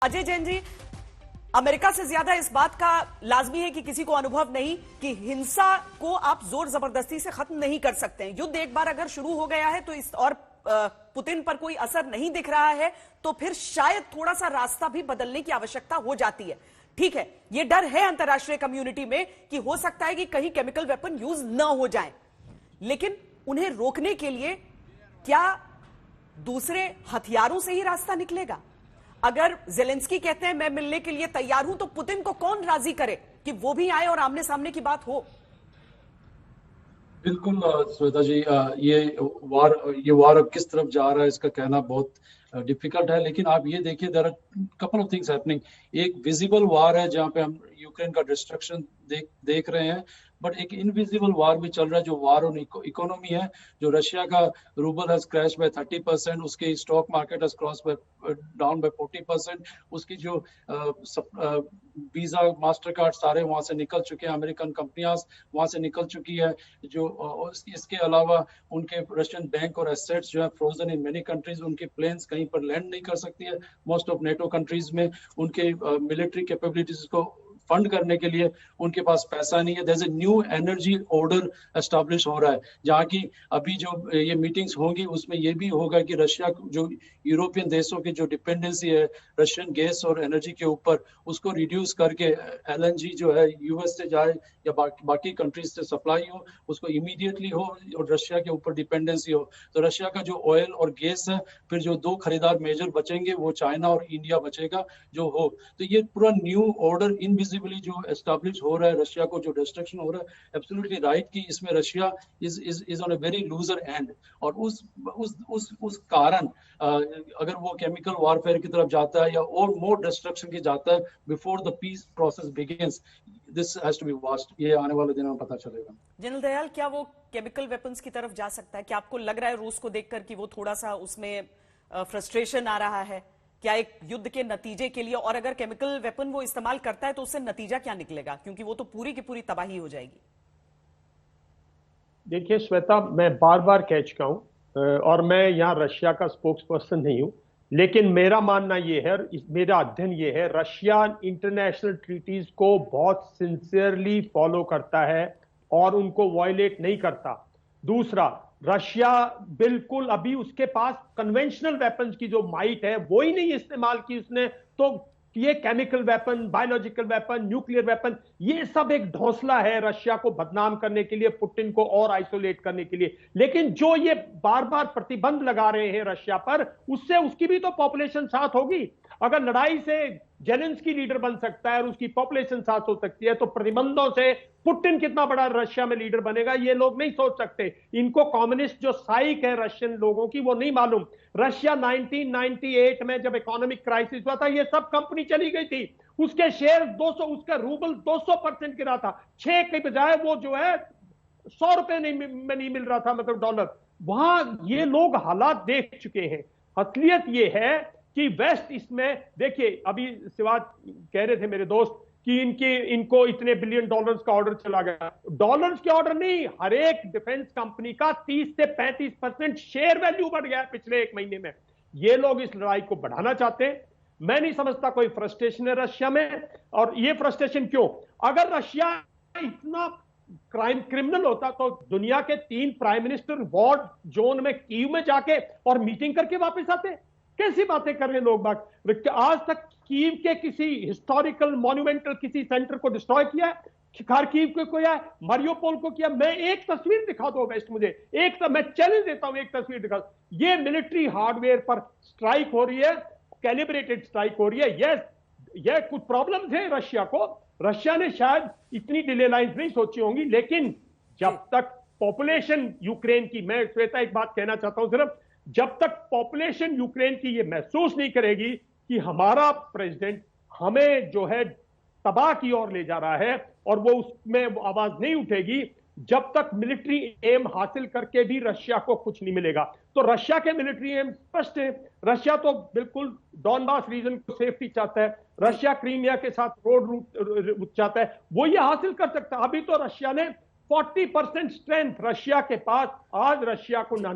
Ajay Jain ji, America से ज्यादा इस बात का लाजमी है कि किसी को अनुभव नहीं कि हिंसा को आप जोर जबरदस्ती से खत्म नहीं कर सकते हैं। युद्ध एक बार अगर शुरू हो गया है तो इस और पुतिन पर कोई असर नहीं दिख रहा है तो फिर शायद थोड़ा सा रास्ता भी बदलने की आवश्यकता हो जाती है। ठीक है, यह डर है अंतर्राष्ट्रीय कम्युनिटी में कि हो सकता है कि कहीं केमिकल वेपन यूज न हो जाए, लेकिन उन्हें रोकने के लिए क्या दूसरे हथियारों से ही रास्ता निकलेगा? अगर जेलेंस्की कहते हैं मैं मिलने के लिए तैयार हूं, तो पुतिन को कौन राजी करे कि वो भी आए और आमने सामने की बात हो? बिल्कुल श्वेता जी, ये वार अब किस तरफ जा रहा है इसका कहना बहुत डिफिकल्ट है, लेकिन आप ये देखिए there are couple of things happening. एक विजिबल वार है जहां पे हम यूक्रेन का डिस्ट्रक्शन देख रहे हैं, बट एक इनविजिबल वार भी चल रहा है जो वार ऑन इकोनॉमी है। जो रशिया का रूबल हैज क्रैश बाय 30%, उसके stock market has cross bye down by 40%, उसकी जो वीजा मास्टर कार्ड सारे वहां से निकल चुके हैं, अमेरिकन कंपनियां वहां से निकल चुकी है। जो इसके अलावा उनके रशियन बैंक और एसेट्स जो है फ्रोजन इन मेनी कंट्रीज, उनके प्लेन्स कहीं पर लैंड नहीं कर सकती है मोस्ट ऑफ नेटो कंट्रीज में। उनके मिलिट्री कैपेबिलिटीज को फंड करने के लिए उनके पास पैसा नहीं है। There is a new energy order establish हो रहा है, जहाँ की अभी जो ये मीटिंग्स होंगी उसमें ये भी होगा कि रशिया जो यूरोपियन देशों की जो डिपेंडेंसी है रशियन गैस और एनर्जी के ऊपर, उसको रिड्यूस करके एलएनजी जो है यूएस से जाए या बाकी कंट्रीज से सप्लाई हो, उसको इमीडिएटली हो और रशिया के ऊपर डिपेंडेंसी हो। तो रशिया का जो ऑयल और गैस है, फिर जो दो खरीदार मेजर बचेंगे वो चाइना और इंडिया बचेगा जो हो। तो ये पूरा न्यू ऑर्डर इनविजिबली जो एस्टैब्लिश हो रहा है, रशिया को जो डिस्ट्रक्शन हो रहा है, एब्सोल्युटली राइट कि इसमें Russia is on a very loser and. और उस कारण अगर वो केमिकल वारफेयर की तरफ जाता है या और मोर डिस्ट्रक्शन की जाता है before the peace process begins, this has to be watched. ये आने वाले दिनों में पता चलेगा। जनरल दयाल, क्या वो केमिकल वेपन्स की तरफ जा सकता है? क्या आपको लग रहा है रूस को देखकर कि वो थोड़ा सा उसमें फ्रस्ट्रेशन आ रहा है? क्या एक युद्ध के नतीजे के लिए, और अगर केमिकल वेपन वो इस्तेमाल करता है तो उससे नतीजा क्या निकलेगा? क्योंकि वो तो पूरी की पूरी तबाही हो जाएगी। देखिए श्वेता, मैं बार बार कह चुका हूं और मैं यहां रशिया का स्पोक्स पर्सन नहीं हूं, लेकिन मेरा मानना यह है, मेरा अध्ययन यह है, रशिया इंटरनेशनल ट्रीटीज को बहुत सिंसियरली फॉलो करता है और उनको वायलेट नहीं करता। दूसरा, रशिया बिल्कुल अभी उसके पास कन्वेंशनल वेपन्स की जो माइट है वो ही नहीं इस्तेमाल की उसने, तो ये chemical weapon, biological weapon, nuclear weapon, ये सब एक ढौंसला है रशिया को बदनाम करने के लिए, पुतिन को और आइसोलेट करने के लिए। लेकिन जो ये बार बार प्रतिबंध लगा रहे हैं रशिया पर, उससे उसकी भी तो पॉपुलेशन साथ होगी। अगर लड़ाई से जेलेंस्की लीडर बन सकता है और उसकी पॉपुलेशन साथ हो सकती है, तो प्रतिबंधों से पुतिन कितना बड़ा रशिया में लीडर बनेगा ये लोग नहीं सोच सकते। इनको कम्युनिस्ट जो साइक है रशियन लोगों की वो नहीं मालूम। रशिया 1998 में जब इकोनॉमिक क्राइसिस हुआ था, ये सब कंपनी चली गई थी, उसके शेयर 200, उसका रूबल 200% गिरा था। 6 के बजाय वो जो है 100 रुपए में नहीं मिल रहा था, मतलब डॉलर। वहां ये लोग हालात देख चुके हैं। असलियत ये है कि वेस्ट इसमें, देखिए अभी सिवाज कह रहे थे मेरे दोस्त कि इनको इतने बिलियन डॉलर्स का ऑर्डर चला गया। डॉलर्स के ऑर्डर नहीं, हर एक डिफेंस कंपनी का 30 से 35% शेयर वैल्यू बढ़ गया है पिछले 1 महीने में। ये लोग इस लड़ाई को बढ़ाना चाहते हैं। मैं नहीं समझता कोई फ्रस्ट्रेशन है रशिया में। और ये फ्रस्ट्रेशन क्यों? अगर रशिया इतना क्रिमिनल होता तो दुनिया के 3 प्राइम मिनिस्टर वॉर जोन में कीव में जाके और मीटिंग करके वापस आते। कैसी बातें कर रहे हैं लोग बात? आज तक कीव के किसी हिस्टोरिकल मॉन्यूमेंटल किसी सेंटर को डिस्ट्रॉय किया है? खार्किव को किया है, मारियोपोल को किया? मैं एक तस्वीर दिखा दो वेस्ट, मुझे मैं चैलेंज देता हूं, एक तस्वीर दिखा। ये मिलिट्री हार्डवेयर पर स्ट्राइक हो रही है, कैलिब्रेटेड स्ट्राइक हो रही है। ये कुछ प्रॉब्लम थे रशिया को, रशिया ने शायद इतनी डिले लाइंस नहीं सोची होंगी, लेकिन जब तक पॉपुलेशन यूक्रेन की, मैं श्वेता एक बात कहना चाहता हूं सिर्फ, जब तक पॉपुलेशन यूक्रेन की ये महसूस नहीं करेगी कि हमारा प्रेसिडेंट हमें जो है तबाह की ओर ले जा रहा है और वो उसमें आवाज नहीं उठेगी, जब तक मिलिट्री एम हासिल करके भी रशिया को कुछ नहीं मिलेगा। तो रशिया के मिलिट्री एम स्पष्ट है। रशिया तो बिल्कुल डॉनबास रीजन को सेफ्टी चाहता है, रशिया क्रीमिया के साथ रोड रूट चाहता है, वो ये हासिल कर सकता है। अभी तो रशिया ने 40% स्ट्रेंथ रशिया के पास, आज रशिया को ना